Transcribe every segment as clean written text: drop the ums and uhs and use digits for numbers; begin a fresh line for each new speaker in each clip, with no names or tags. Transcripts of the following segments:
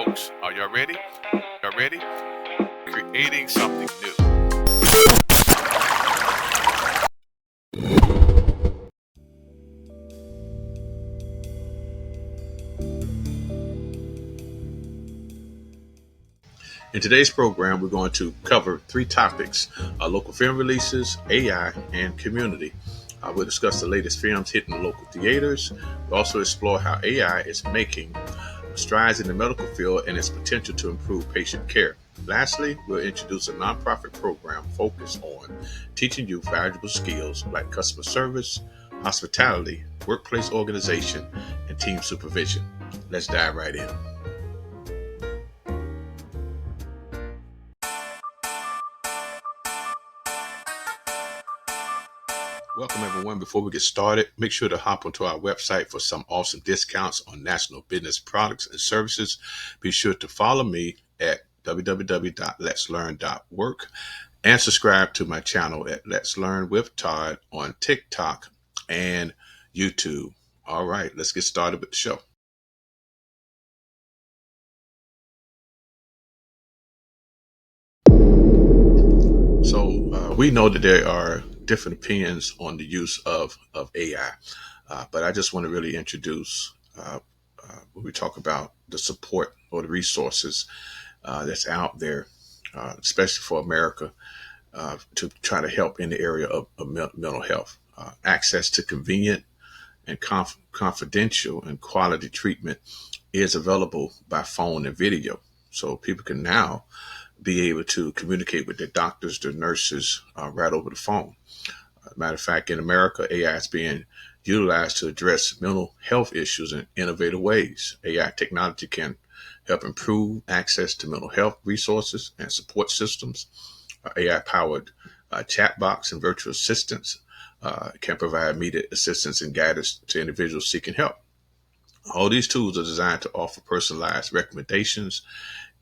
folks. Are y'all ready? Y'all ready? Creating something new. In today's program, we're going to cover three topics: local film releases, AI, and community. We'll discuss the latest films hitting local theaters. We'll also explore how AI is making strides in the medical field and its potential to improve patient care. Lastly, we'll introduce a nonprofit program focused on teaching you valuable skills like customer service, hospitality, workplace organization, and team supervision. Let's dive right in. Welcome, everyone. Before we get started, make sure to hop onto our website for some awesome discounts on national business products and services. Be sure to follow me at www.letslearn.work and subscribe to my channel at Let's Learn with Todd on TikTok and YouTube. All right, let's get started with the show. So we know that there are different opinions on the use of AI, but I just want to really introduce when we talk about the support or the resources that's out there, especially for America, to try to help in the area of mental health. Access to convenient and confidential and quality treatment is available by phone and video. So people can now be able to communicate with their doctors, their nurses, right over the phone. Matter of fact, in America, AI is being utilized to address mental health issues in innovative ways. AI technology can help improve access to mental health resources and support systems. AI-powered chatbots and virtual assistants can provide immediate assistance and guidance to individuals seeking help. All these tools are designed to offer personalized recommendations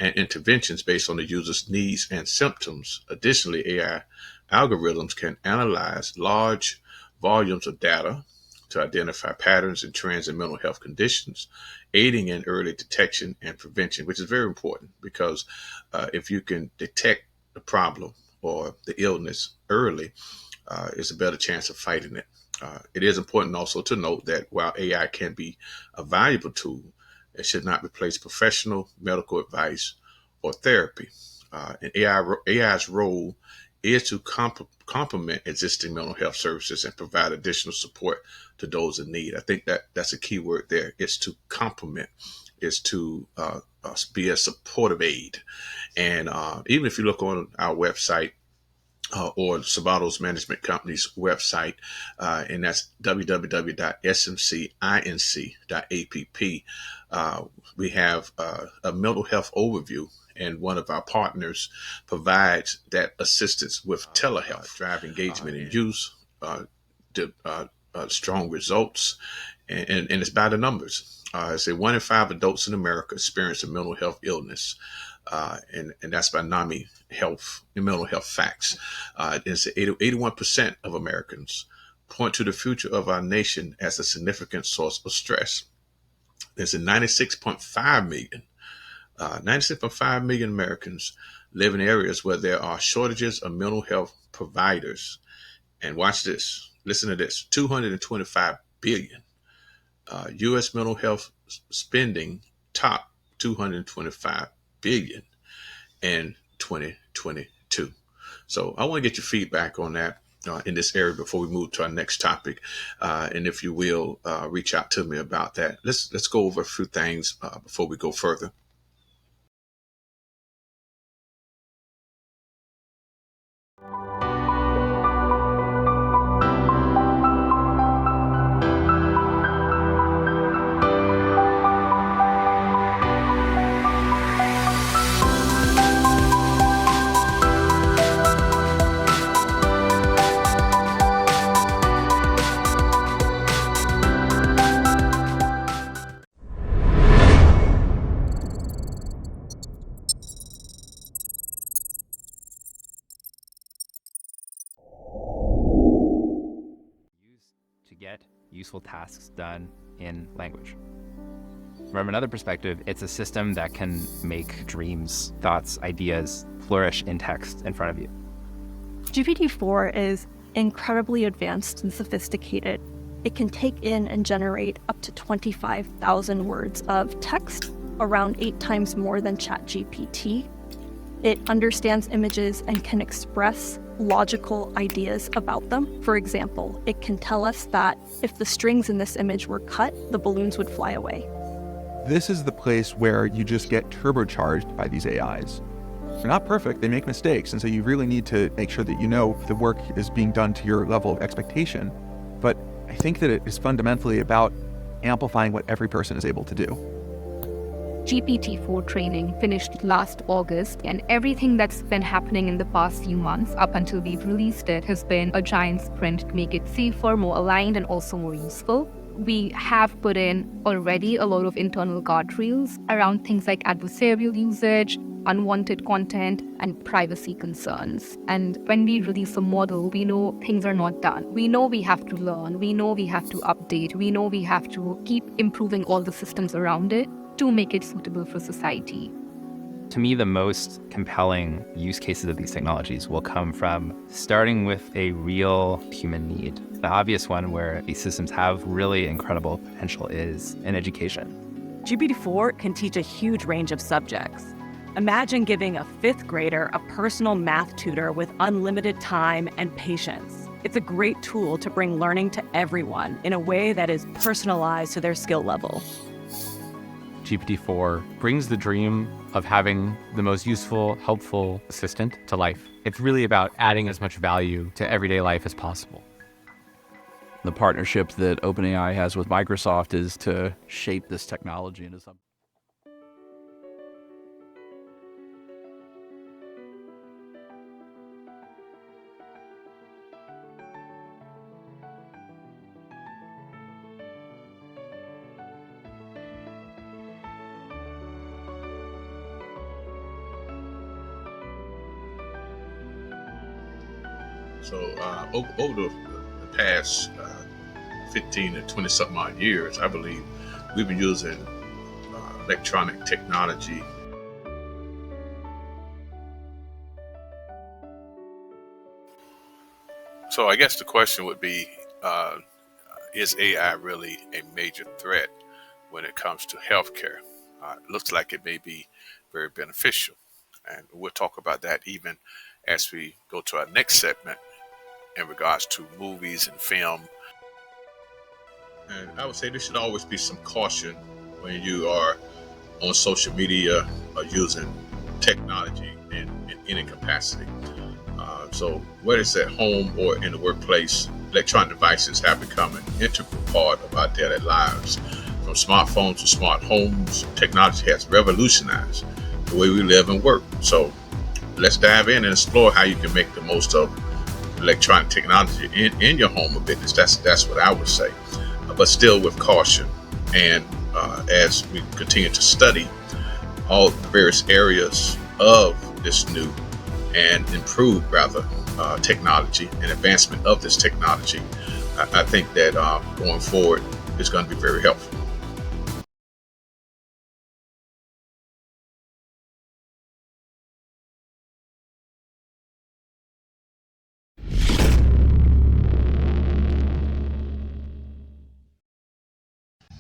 and interventions based on the user's needs and symptoms. Additionally, AI algorithms can analyze large volumes of data to identify patterns and trends in mental health conditions, aiding in early detection and prevention, which is very important because if you can detect the problem or the illness early, it's a better chance of fighting it. It is important also to note that while AI can be a valuable tool, it should not replace professional medical advice or therapy. And AI's role is to complement existing mental health services and provide additional support to those in need. I think that's a key word there. It's to complement, is to be a supportive aid. And even if you look on our website, or Sabato's Management Company's website, and that's www.smcinc.app. We have a mental health overview, and one of our partners provides that assistance with telehealth, drive engagement and use, strong results, and it's by the numbers. I say 1 in 5 adults in America experience a mental health illness. And that's by NAMI Health and Mental Health Facts. It's 81% of Americans point to the future of our nation as a significant source of stress. There's a 96.5 million Americans live in areas where there are shortages of mental health providers. And watch this, listen to this, 225 billion. U.S. mental health spending top 225 billion in 2022. So I want to get your feedback on that in this area before we move to our next topic. And if you will, reach out to me about that. Let's go over a few things before we go further.
Used to get useful tasks done in language. From another perspective, it's a system that can make dreams, thoughts, ideas flourish in text in front of you.
GPT-4 is incredibly advanced and sophisticated. It can take in and generate up to 25,000 words of text, around 8 times more than ChatGPT. It understands images and can express logical ideas about them. For example, it can tell us that if the strings in this image were cut, the balloons would fly away.
This is the place where you just get turbocharged by these AIs. They're not perfect, they make mistakes, and so you really need to make sure that you know the work is being done to your level of expectation. But I think that it is fundamentally about amplifying what every person is able to do.
GPT-4 training finished last August, and everything that's been happening in the past few months up until we've released it has been a giant sprint to make it safer, more aligned, and also more useful. We have put in already a lot of internal guardrails around things like adversarial usage, unwanted content, and privacy concerns. And when we release a model, we know things are not done. We know we have to learn. We know we have to update. We know we have to keep improving all the systems around it to make it suitable for society.
To me, the most compelling use cases of these technologies will come from starting with a real human need. The obvious one where these systems have really incredible potential is in education.
GPT-4 can teach a huge range of subjects. Imagine giving a 5th grader a personal math tutor with unlimited time and patience. It's a great tool to bring learning to everyone in a way that is personalized to their skill level.
GPT-4 brings the dream of having the most useful, helpful assistant to life. It's really about adding as much value to everyday life as possible.
The partnership that OpenAI has with Microsoft is to shape this technology into something.
So over the past 15 to 20 something odd years, I believe we've been using electronic technology. So I guess the question would be, is AI really a major threat when it comes to healthcare? It looks like it may be very beneficial. And we'll talk about that even as we go to our next segment in regards to movies and film. And I would say there should always be some caution when you are on social media or using technology in any capacity. So whether it's at home or in the workplace, electronic devices have become an integral part of our daily lives. From smartphones to smart homes, technology has revolutionized the way we live and work. So let's dive in and explore how you can make the most of electronic technology in your home or business. That's what I would say, but still with caution. And as we continue to study all the various areas of this new and improved technology and advancement of this technology, I think that going forward is going to be very helpful.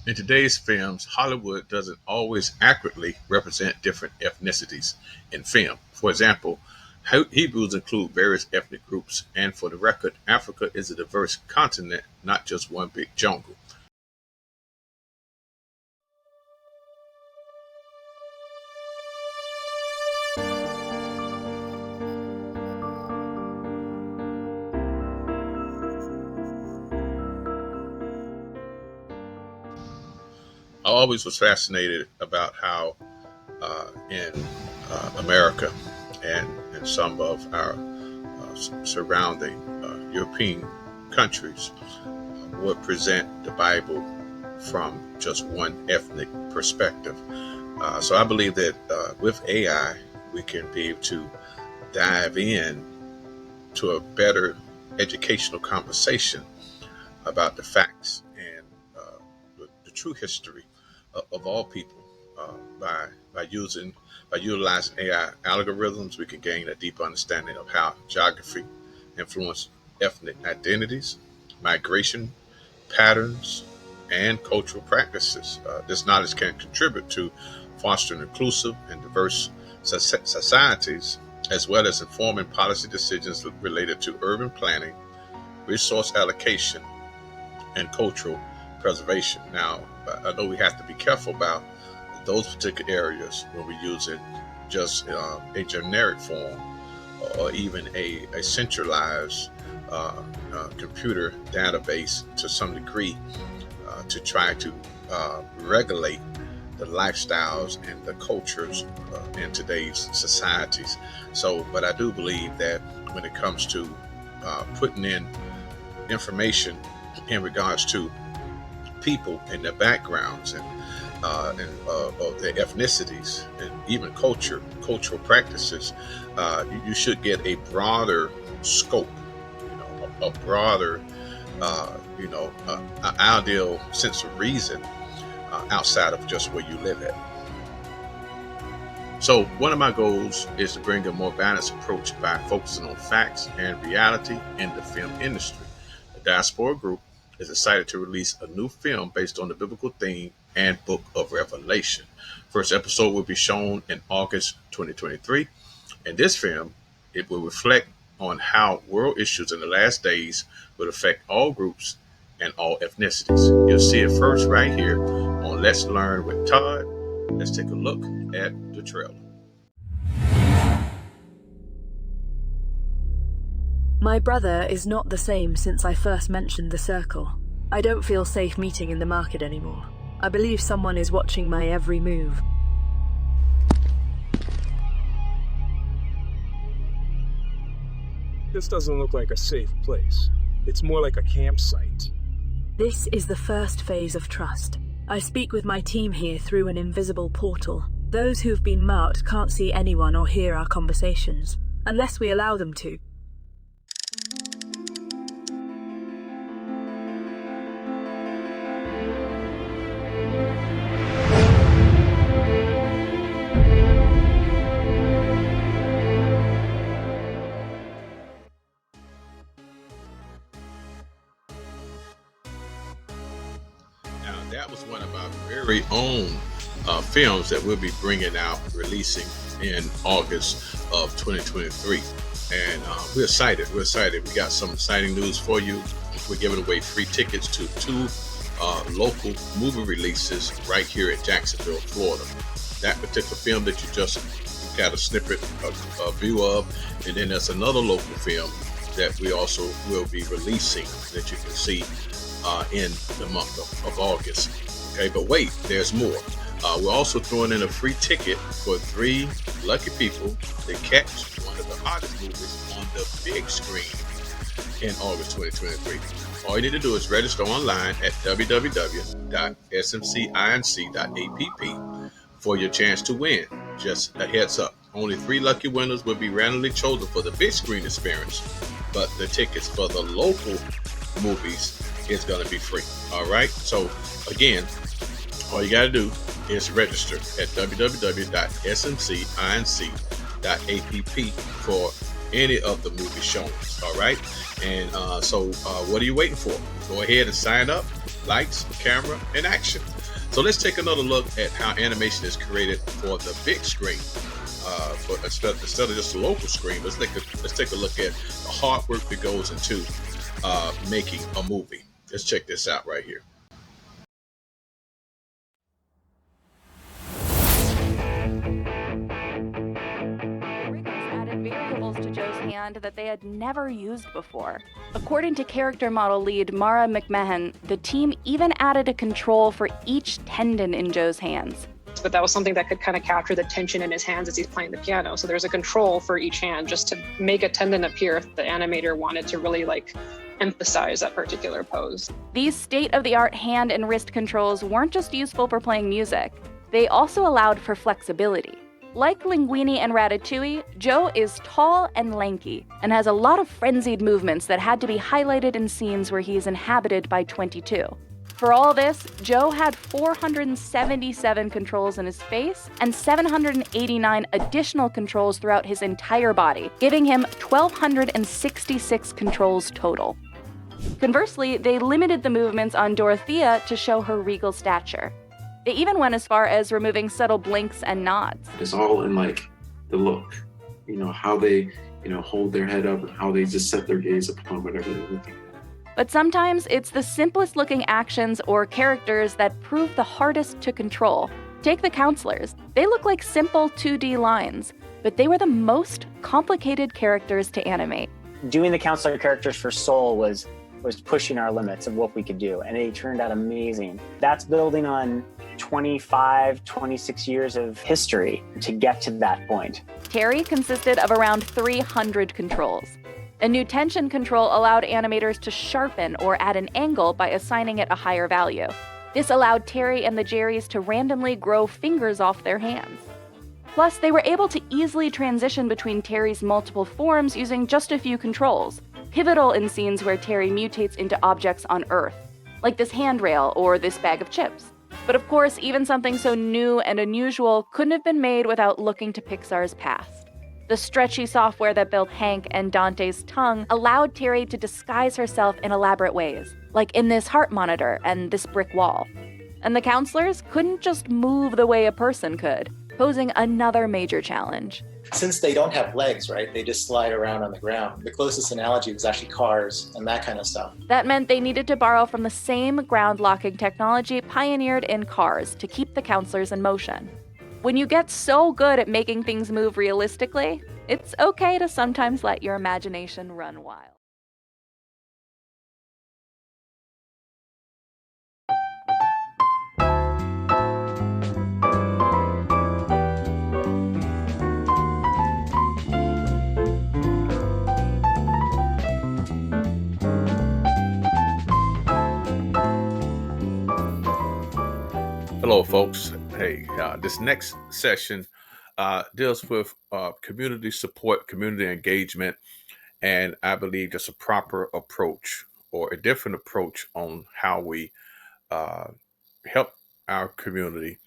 In today's films, Hollywood doesn't always accurately represent different ethnicities in film. For example, Hebrews include various ethnic groups, and for the record, Africa is a diverse continent, not just one big jungle. I always was fascinated about how in America and in some of our surrounding European countries would present the Bible from just one ethnic perspective. So I believe that with AI, we can be able to dive in to a better educational conversation about the facts and the true history of all people. By utilizing AI algorithms, we can gain a deeper understanding of how geography influence ethnic identities, migration patterns, and cultural practices. This knowledge can contribute to fostering inclusive and diverse societies, as well as informing policy decisions related to urban planning, resource allocation, and cultural preservation. Now, I know we have to be careful about those particular areas when we use it just a generic form or even a centralized computer database to some degree to try to regulate the lifestyles and the cultures in today's societies. So, but I do believe that when it comes to putting in information in regards to people and their backgrounds and of their ethnicities and even cultural practices, you should get a broader scope, a broader, ideal sense of reason outside of just where you live at. So one of my goals is to bring a more balanced approach by focusing on facts and reality in the film industry. The Diaspora Group is excited to release a new film based on the biblical theme and book of Revelation. First episode will be shown in August 2023. In this film, it will reflect on how world issues in the last days will affect all groups and all ethnicities. You'll see it first right here on Let's Learn with Todd. Let's take a look at the trailer.
My brother is not the same since I first mentioned the circle. I don't feel safe meeting in the market anymore. I believe someone is watching my every move.
This doesn't look like a safe place. It's more like a campsite.
This is the first phase of trust. I speak with my team here through an invisible portal. Those who've been marked can't see anyone or hear our conversations, unless we allow them to.
That was one of our very own films that we'll be bringing out, releasing in August of 2023. And we're excited. We got some exciting news for you. We're giving away free tickets to 2 local movie releases right here in Jacksonville, Florida. That particular film that you just got a snippet of view of, and then there's another local film that we also will be releasing that you can see in the month of August. Okay, but wait, there's more. We're also throwing in a free ticket for 3 lucky people to catch one of the hottest movies on the big screen in August 2023. All you need to do is register online at www.smcinc.app for your chance to win. Just a heads up, only 3 lucky winners will be randomly chosen for the big screen experience, but the tickets for the local movies is going to be free. All right, so again, all you got to do is register at www.smcinc.app for any of the movie showings. All right, and so what are you waiting for? Go ahead and sign up. Lights, camera, and action. So let's take another look at how animation is created for the big screen. But instead of just a local screen, let's take a look at the hard work that goes into making a movie. Let's check this out right here.
Added variables to Joe's hand that they had never used before. According to character model lead Mara McMahon, the team even added a control for each tendon in Joe's hands.
But that was something that could kind of capture the tension in his hands as he's playing the piano. So there's a control for each hand just to make a tendon appear if the animator wanted to really emphasize that particular pose.
These state-of-the-art hand and wrist controls weren't just useful for playing music. They also allowed for flexibility. Like Linguini and Ratatouille, Joe is tall and lanky and has a lot of frenzied movements that had to be highlighted in scenes where he is inhabited by 22. For all this, Joe had 477 controls in his face and 789 additional controls throughout his entire body, giving him 1,266 controls total. Conversely, they limited the movements on Dorothea to show her regal stature. They even went as far as removing subtle blinks and nods.
It's all in the look, how they, hold their head up and how they just set their gaze upon whatever they're looking at.
But sometimes it's the simplest looking actions or characters that prove the hardest to control. Take the counselors. They look like simple 2D lines, but they were the most complicated characters to animate.
Doing the counselor characters for Soul was pushing our limits of what we could do, and it turned out amazing. That's building on 25, 26 years of history to get to that point.
Terry consisted of around 300 controls. A new tension control allowed animators to sharpen or add an angle by assigning it a higher value. This allowed Terry and the Jerrys to randomly grow fingers off their hands. Plus, they were able to easily transition between Terry's multiple forms using just a few controls, pivotal in scenes where Terry mutates into objects on Earth, like this handrail or this bag of chips. But of course, even something so new and unusual couldn't have been made without looking to Pixar's past. The stretchy software that built Hank and Dante's tongue allowed Terry to disguise herself in elaborate ways, like in this heart monitor and this brick wall. And the counselors couldn't just move the way a person could, posing another major challenge.
Since they don't have legs, right, they just slide around on the ground. The closest analogy was actually cars and that kind of stuff.
That meant they needed to borrow from the same ground-locking technology pioneered in cars to keep the counselors in motion. When you get so good at making things move realistically, it's okay to sometimes let your imagination run wild.
Hello, folks. Hey, this next session deals with community support, community engagement, and I believe just a proper approach or a different approach on how we help our community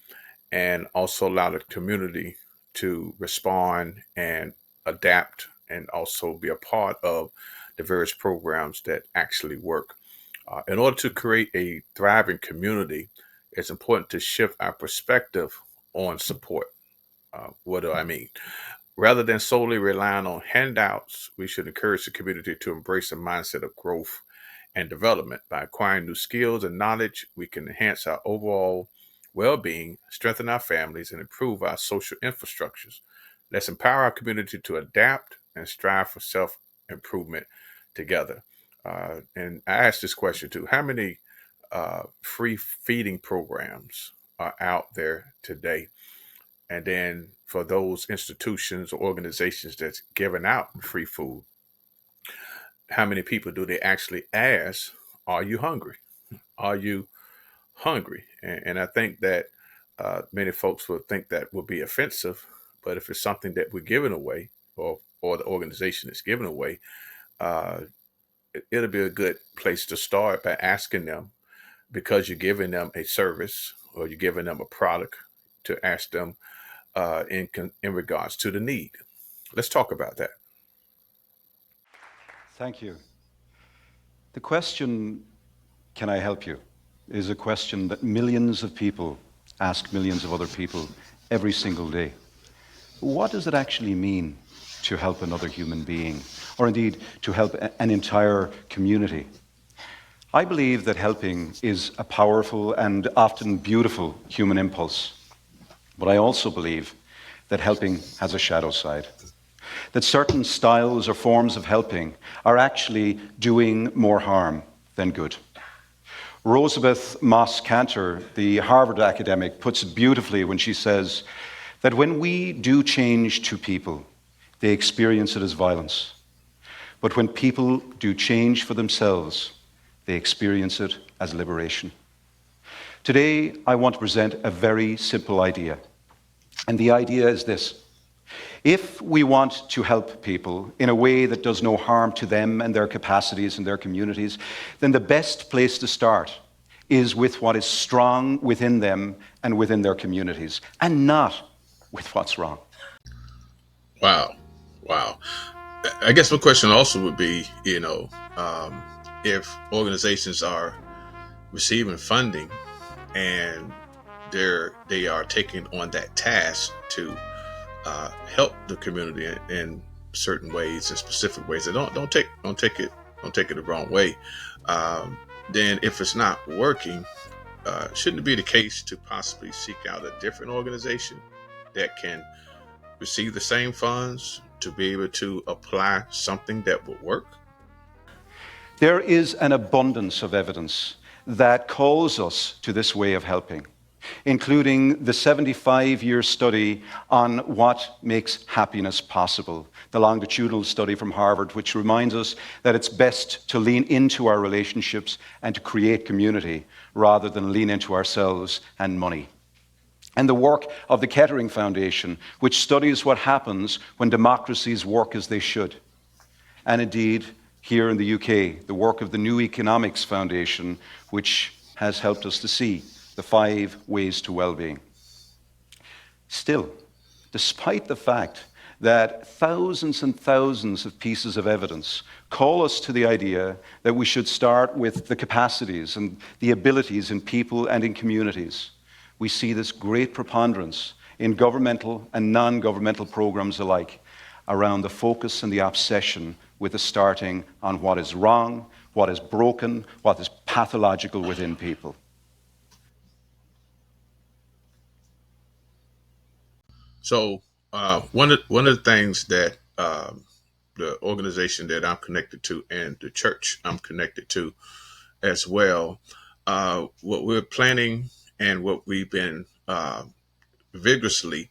and also allow the community to respond and adapt and also be a part of the various programs that actually work. In order to create a thriving community, it's important to shift our perspective on support. What do I mean? Rather than solely relying on handouts, we should encourage the community to embrace a mindset of growth and development. By acquiring new skills and knowledge, we can enhance our overall well-being, strengthen our families, and improve our social infrastructures. Let's empower our community to adapt and strive for self-improvement together. And I asked this question too: how many free feeding programs are out there today? And then for those institutions or organizations that's giving out free food, how many people do they actually ask, are you hungry? Are you hungry? And I think that many folks will think that will be offensive, but if it's something that we're giving away or the organization is giving away, it'll be a good place to start by asking them, because you're giving them a service or you're giving them a product, to ask them in regards to the need. Let's talk about that.
Thank you. The question, can I help you, is a question that millions of people ask millions of other people every single day. What does it actually mean to help another human being, or indeed to help an entire community? I believe that helping is a powerful and often beautiful human impulse. But I also believe that helping has a shadow side. That certain styles or forms of helping are actually doing more harm than good. Rosabeth Moss Kanter, the Harvard academic, puts it beautifully when she says that when we do change to people, they experience it as violence. But when people do change for themselves, they experience it as liberation. Today, I want to present a very simple idea. And the idea is this: if we want to help people in a way that does no harm to them and their capacities and their communities, then the best place to start is with what is strong within them and within their communities, and not with what's wrong.
Wow. Wow. I guess my question also would be, if organizations are receiving funding and they are taking on that task to help the community in certain ways, in specific ways. And don't take it the wrong way. Then if it's not working, shouldn't it be the case to possibly seek out a different organization that can receive the same funds to be able to apply something that will work?
There is an abundance of evidence that calls us to this way of helping, including the 75-year study on what makes happiness possible, the longitudinal study from Harvard, which reminds us that it's best to lean into our relationships and to create community rather than lean into ourselves and money. And the work of the Kettering Foundation, which studies what happens when democracies work as they should. And indeed, here in the UK, the work of the New Economics Foundation, which has helped us to see the 5 ways to well-being. Still, despite the fact that thousands and thousands of pieces of evidence call us to the idea that we should start with the capacities and the abilities in people and in communities, we see this great preponderance in governmental and non-governmental programs alike around the focus and the obsession with the starting on what is wrong, what is broken, what is pathological within people.
So one of the things that the organization that I'm connected to and the church I'm connected to as well, what we're planning and what we've been vigorously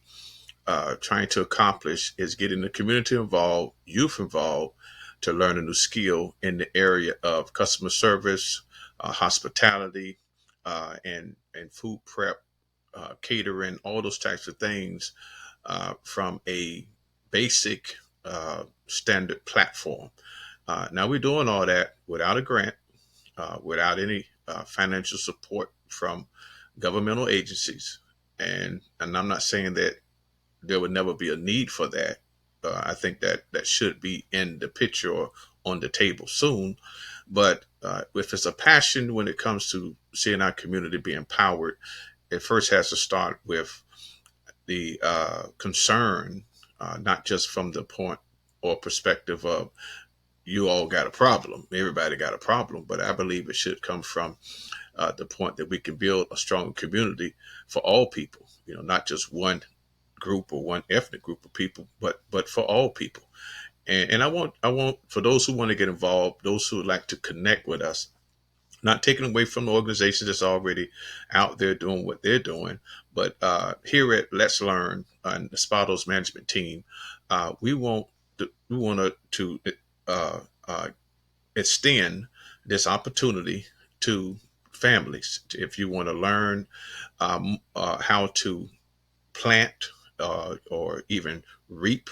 trying to accomplish is getting the community involved, youth involved, to learn a new skill in the area of customer service, hospitality, and food prep, catering, all those types of things from a basic standard platform. Now we're doing all that without a grant, without any financial support from governmental agencies. And I'm not saying that there would never be a need for that. I think that should be in the picture or on the table soon. But if it's a passion when it comes to seeing our community be empowered, it first has to start with the concern, not just from the point or perspective of you all got a problem, everybody got a problem, but I believe it should come from the point that we can build a strong community for all people, not just one group or one ethnic group of people, but for all people. And I want for those who want to get involved, those who would like to connect with us, not taking away from the organization that's already out there doing what they're doing, but here at Let's Learn and the Spados management team, we want to extend this opportunity to families. If you want to learn how to plant or even reap,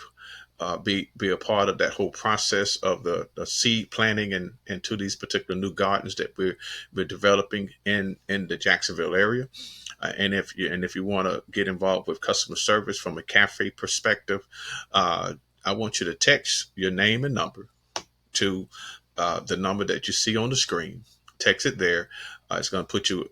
be a part of that whole process of the seed planting and into these particular new gardens that we're developing in the Jacksonville area. And if you want to get involved with customer service from a cafe perspective, I want you to text your name and number to the number that you see on the screen. Text it there. It's going to put you,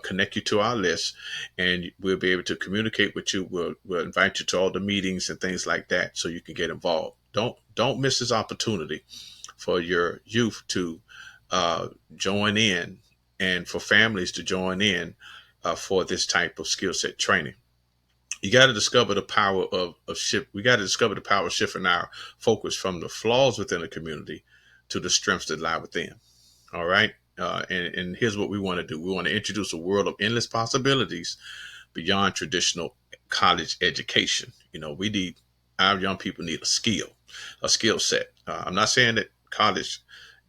connect you to our list, and we'll be able to communicate with you. We'll invite you to all the meetings and things like that, so you can get involved. Don't miss this opportunity for your youth to join in, and for families to join in for this type of skill set training. You got to discover the power of shift. We got to discover the power of shifting our focus from the flaws within the community to the strengths that lie within. All right. And here's what we want to do. We want to introduce a world of endless possibilities beyond traditional college education. Our young people need a skill set. I'm not saying that college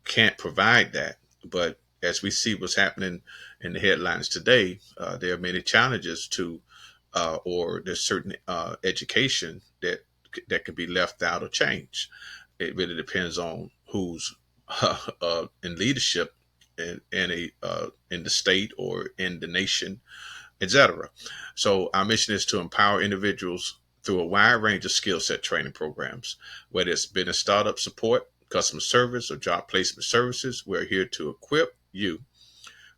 can't provide that, but as we see what's happening in the headlines today, there are many challenges to, or there's certain education that can be left out or changed. It really depends on who's in leadership in the state or in the nation, etc. So our mission is to empower individuals through a wide range of skill set training programs, whether it's business startup support, customer service, or job placement services. We're here to equip you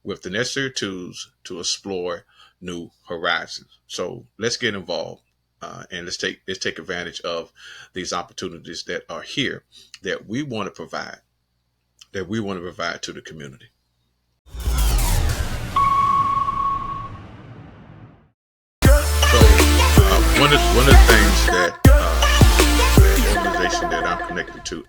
with the necessary tools to explore new horizons. So let's get involved, and let's take advantage of these opportunities that are here that we want to provide to the community. So one of the things that the organization that I'm connected to.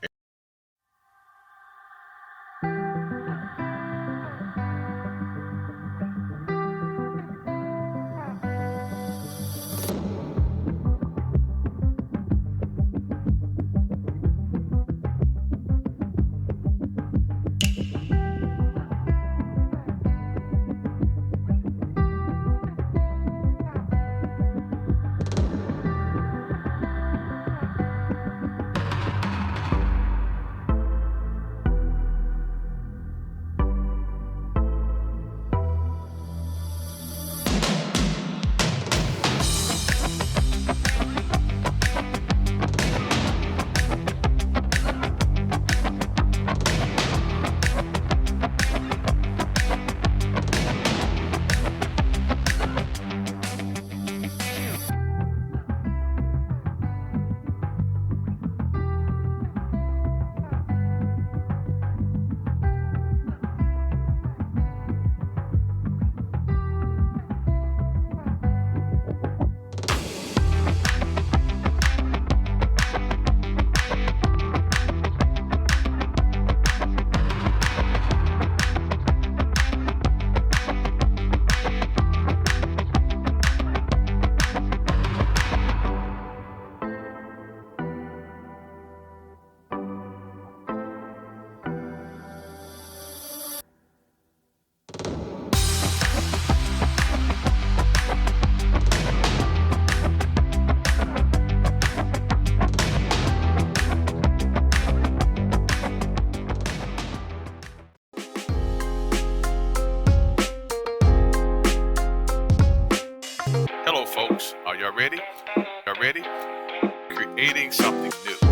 Hello, folks. Are y'all ready? Y'all ready? Creating something new.